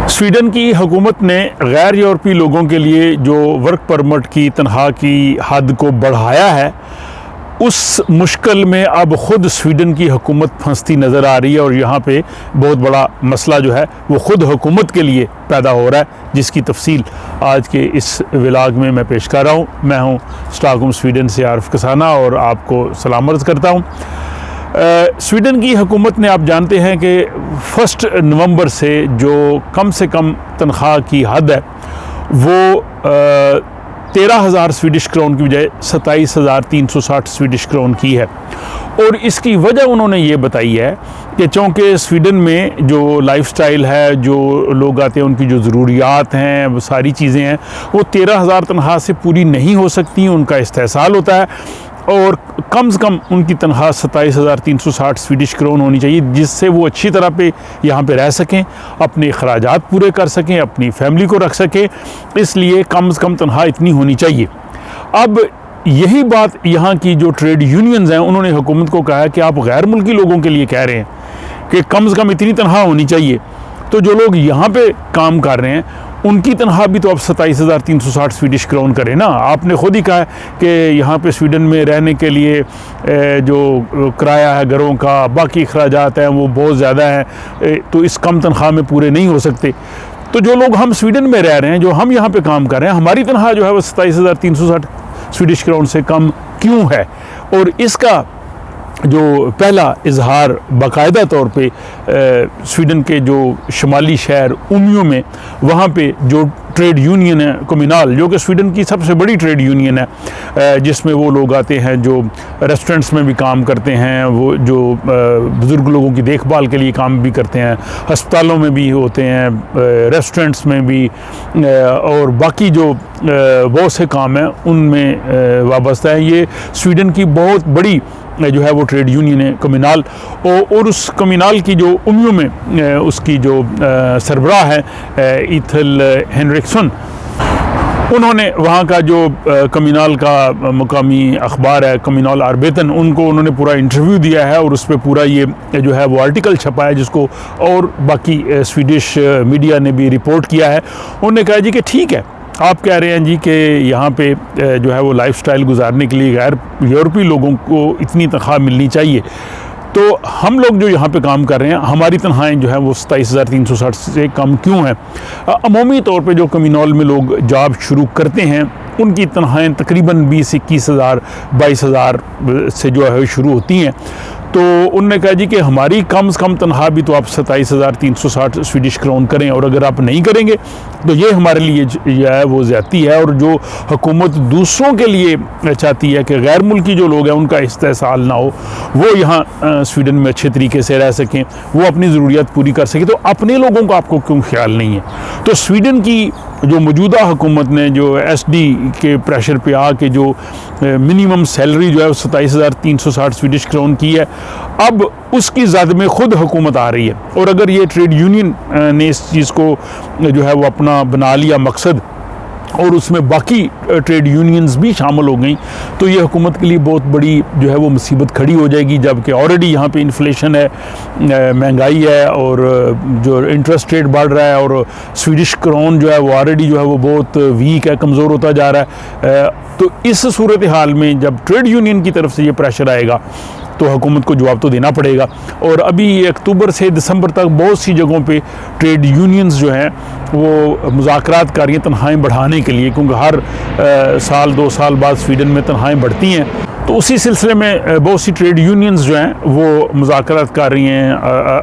Sweden की हुकूमत ने गैर यूरोपीय लोगों के लिए जो वर्क परमिट की तनख्वाह की हद को बढ़ाया है, उस मुश्किल में अब ख़ुद स्वीडन की हुकूमत फंसती नज़र आ रही है और यहाँ पे बहुत बड़ा मसला जो है वो ख़ुद हुकूमत के लिए पैदा हो रहा है, जिसकी तफसील आज के इस व्लॉग में मैं पेश कर रहा हूँ। मैं हूँ स्टॉकहोम स्वीडन से आरिफ कसाना और आपको सलाम अर्ज़ करता हूँ। स्वीडन की हुकूमत ने, आप जानते हैं कि 1 नवंबर से जो कम से कम तनख्वाह की हद है वो 13,000 स्वीडिश क्रोन की बजाय 27,360 स्वीडिश क्रोन की है। और इसकी वजह उन्होंने ये बताई है कि चूँकि स्वीडन में जो लाइफस्टाइल है, जो लोग आते हैं, उनकी जो ज़रूरियात हैं, वो सारी चीज़ें हैं, वो 13,000 तनख्वाह से पूरी नहीं हो सकती, उनका इस्तेहसाल होता है और कम से कम उनकी तनख्वाह 27,360 स्वीडिश क्रोन होनी चाहिए, जिससे वो अच्छी तरह पे यहाँ पे रह सकें, अपने अखराजात पूरे कर सकें, अपनी फैमिली को रख सकें। इसलिए कम से कम तनख्वाह इतनी होनी चाहिए। अब यही बात यहाँ की जो ट्रेड यूनियंस हैं, उन्होंने हुकूमत को कहा है कि आप गैर मुल्की लोगों के लिए कह रहे हैं कि कम से कम इतनी तनख्वाह होनी चाहिए, तो जो लोग यहाँ पे काम कर रहे हैं उनकी तनख्वाह भी तो अब 27,360 स्वीडिश क्रोन करें ना। आपने खुद ही कहा है कि यहाँ पे स्वीडन में रहने के लिए जो किराया है घरों का, बाकी अखराजात हैं, वो बहुत ज़्यादा हैं, तो इस कम तनख्वाह में पूरे नहीं हो सकते। तो जो लोग हम स्वीडन में रह रहे हैं, जो हम यहाँ पे काम कर रहे हैं, हमारी तनख्वाह जो है वो 27,360 स्वीडिश क्रोन से कम क्यों है? और इसका जो पहला इजहार बाकायदा तौर पे स्वीडन के जो शुमाली शहर उमियो में, वहाँ पे जो ट्रेड यूनियन है कम्युनाल, जो कि स्वीडन की सबसे बड़ी ट्रेड यूनियन है, जिसमें वो लोग आते हैं जो रेस्टोरेंट्स में भी काम करते हैं, वो जो बुज़ुर्ग लोगों की देखभाल के लिए काम भी करते हैं, अस्पतालों में भी होते हैं, रेस्टोरेंट्स में भी, और बाकी जो बहुत से काम हैं उनमें वाबस्ता है। ये स्वीडन की बहुत बड़ी जो है वो ट्रेड यूनियन है कम्युनाल, और उस कम्युनाल की जो उमियो में उसकी जो सरबराह है ईथल हेनरिक्सन, उन्होंने वहाँ का जो कम्युनाल का मुकामी अखबार है कम्युनाल आर्बेतन, उनको उन्होंने पूरा इंटरव्यू दिया है और उस पर पूरा ये जो है वो आर्टिकल छपा है, जिसको और बाकी स्वीडिश मीडिया ने भी रिपोर्ट किया है। उन्होंने कहा जी कि ठीक है, आप कह रहे हैं जी कि यहाँ पे जो है वो लाइफस्टाइल गुजारने के लिए गैर यूरोपीय लोगों को इतनी तनख्वाह मिलनी चाहिए, तो हम लोग जो यहाँ पे काम कर रहे हैं, हमारी तनख्वाहें जो है वो 27,360 से कम क्यों हैं? अमूमी तौर पे जो कम्युनल में लोग जॉब शुरू करते हैं, उनकी तनख्वाहें तकरीबन 20-21,000 22,000 से जो है शुरू होती हैं। तो उन्होंने कहा जी कि हमारी कम से कम तनख्वाह भी तो आप 27,360 स्वीडिश क्रोन करें, और अगर आप नहीं करेंगे तो ये हमारे लिए जो है वो ज़्यादती है। और जो हुकूमत दूसरों के लिए चाहती है कि गैर मुल्की जो लोग हैं उनका इस्तेहसाल ना हो, वो यहाँ स्वीडन में अच्छे तरीके से रह सकें, वो अपनी ज़रूरियात पूरी कर सकें, तो अपने लोगों का आपको क्यों ख्याल नहीं है? तो स्वीडन की जो मौजूदा हुकूमत ने जो एसडी के प्रेशर पे आके जो मिनिमम सैलरी जो है 27,360 स्वीडिश क्रोन की है, अब उसकी ज़द में ख़ुद हुकूमत आ रही है। और अगर ये ट्रेड यूनियन ने इस चीज़ को जो है वो अपना बना लिया मकसद, और उसमें बाकी ट्रेड यूनियंस भी शामिल हो गई, तो ये हुकूमत के लिए बहुत बड़ी जो है वो मुसीबत खड़ी हो जाएगी। जबकि ऑलरेडी यहाँ पे इन्फ्लेशन है, महंगाई है, और जो इंटरेस्ट रेट बढ़ रहा है, और स्वीडिश क्रोन जो है वो ऑलरेडी जो है वो बहुत वीक है, कमज़ोर होता जा रहा है। तो इस सूरत हाल में जब ट्रेड यूनियन की तरफ से ये प्रेशर आएगा तो हुकूमत को जवाब तो देना पड़ेगा। और अभी अक्टूबर से दिसंबर तक बहुत सी जगहों पे ट्रेड यूनियंस जो हैं वो मुज़ाकरात कर रही हैं तनख्वाहें बढ़ाने के लिए, क्योंकि हर साल 2 साल बाद स्वीडन में तनख्वाहें बढ़ती हैं। तो उसी सिलसिले में बहुत सी ट्रेड यूनियंस जो हैं वो मुज़ाकरात कर रही हैं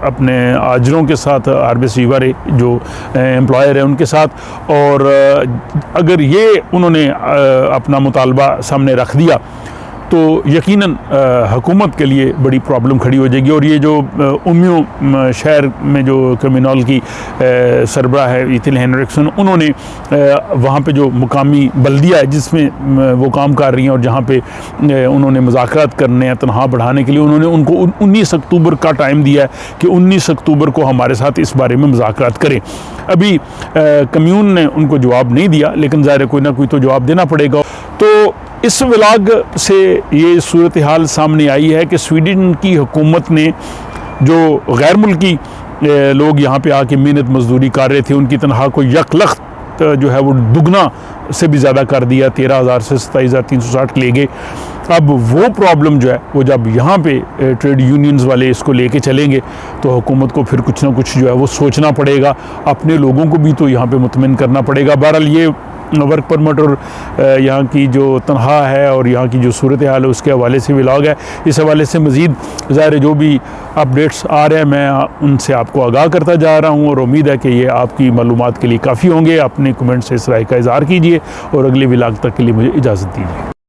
अपने आजरों के साथ, आरबीएस वीवर जो एम्प्लॉयर है उनके साथ। और अगर ये उन्होंने अपना मुतालबा सामने रख दिया तो यकीनन हुकूमत के लिए बड़ी प्रॉब्लम खड़ी हो जाएगी। और ये जो उमियो शहर में जो कम्युनल की सरबराह है ईथल हेनरिक्सन, उन्होंने वहाँ पे जो मुकामी बल्दिया है जिसमें वो काम कर रही हैं और जहाँ पे उन्होंने मुज़ाकरात करने हैं तनख्वाह बढ़ाने के लिए, उन्होंने उनको 19 अक्टूबर का टाइम दिया है कि 19 अक्टूबर को हमारे साथ इस बारे में मुज़ाकरात करें। अभी कम्यून ने उनको जवाब नहीं दिया, लेकिन ज़ाहिर है कोई ना कोई तो जवाब देना पड़ेगा। तो इस व्लॉग से ये सूरत हाल सामने आई है कि स्वीडन की हुकूमत ने जो गैर मुल्की लोग यहाँ पे आके मेहनत मजदूरी कर रहे थे, उनकी तनख्वाह को यकलख्त जो है वो दुगना से भी ज़्यादा कर दिया, 13,000 से 27,360 ले गए। अब वो प्रॉब्लम जो है वो जब यहाँ पे ट्रेड यूनियंस वाले इसको लेके चलेंगे तो हुकूमत को फिर कुछ ना कुछ जो है वो सोचना पड़ेगा, अपने लोगों को भी तो यहाँ पे मुतमिन करना पड़ेगा। बहरहाल ये वर्क परमिट और यहाँ की जो तनख्वाह है और यहाँ की जो सूरत हाल है उसके हवाले से व्लॉग है। इस हवाले से मज़ीद ज़ाहिर जो भी अपडेट्स आ रहे हैं मैं उनसे आपको आगाह करता जा रहा हूँ, और उम्मीद है कि ये आपकी मालूमात के लिए काफ़ी होंगे। अपने कमेंट से इस राय का इज़हार कीजिए और अगले व्लॉग तक के लिए मुझे इजाज़त दीजिए।